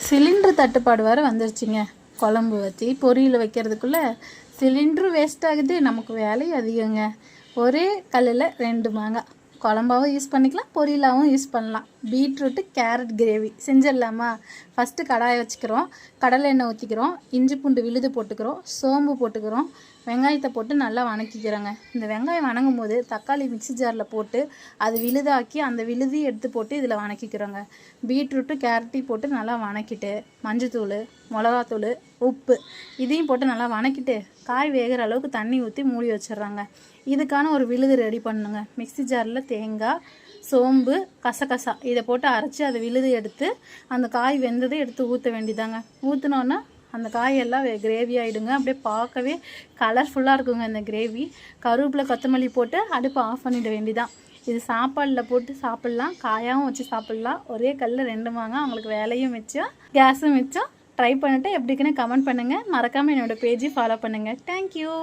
Cylinder தட்டுப்பாடு வேறு வந்துருச்சுங்க. குழம்பு வச்சு பொரியல் வைக்கிறதுக்குள்ளே சிலிண்டரும் வேஸ்ட் ஆகுது, நமக்கு வேலையும் அதிகங்க. ஒரே கல்லில் 2 மாங்காய் குழம்பாகவும் யூஸ் பண்ணிக்கலாம், பொரியலாகவும் யூஸ் பண்ணலாம். பீட்ரூட்டு கேரட் கிரேவி செஞ்சிடலாமா? ஃபஸ்ட்டு கடாயை வச்சுக்கிறோம், கடலை எண்ணெய் ஊற்றிக்கிறோம், இஞ்சி பூண்டு விழுது போட்டுக்கிறோம், சோம்பு போட்டுக்கிறோம், வெங்காயத்தை போட்டு நல்லா வணக்கிக்கிறோங்க. இந்த வெங்காயம் வணங்கும் போது தக்காளி மிக்ஸி ஜாரில் போட்டு அது விழுதாக்கி அந்த விழுதி எடுத்து போட்டு இதில் வணக்கிக்கிறோங்க. பீட்ரூட்டு கேரட்டையும் போட்டு நல்லா வணக்கிட்டு மஞ்சத்தூள், மிளகாத்தூள், உப்பு இதையும் போட்டு நல்லா வணக்கிட்டு காய் வேகிற அளவுக்கு தண்ணி ஊற்றி மூடி வச்சிட்றாங்க. இதுக்கான ஒரு விழுது ரெடி பண்ணுங்க. மிக்ஸி ஜாரில் தேங்காய், சோம்பு, கசகசா இதை போட்டு அரைச்சி அதை விழுது எடுத்து அந்த காய் வெந்ததை எடுத்து ஊற்ற வேண்டியதாங்க. ஊற்றினோன்னா அந்த காயெல்லாம் கிரேவி ஆகிடுங்க. அப்படியே பார்க்கவே கலர்ஃபுல்லாக இருக்குங்க இந்த கிரேவி. கருவேப்பிலை, கொத்தமல்லி போட்டு அடுப்பை ஆஃப் பண்ணிட வேண்டியதான். இது சாப்பாடில் போட்டு சாப்பிட்லாம், காயாகவும் வச்சு சாப்பிட்லாம். ஒரே கல்லில் 2 மாங்காய், அவங்களுக்கு வேலையும் மிச்சம், கேஸும் மிச்சம். ட்ரை பண்ணிவிட்டு எப்படிக்குன்னு கமெண்ட் பண்ணுங்கள். மறக்காமல் என்னோடய பேஜை ஃபாலோ பண்ணுங்கள். தேங்க்யூ.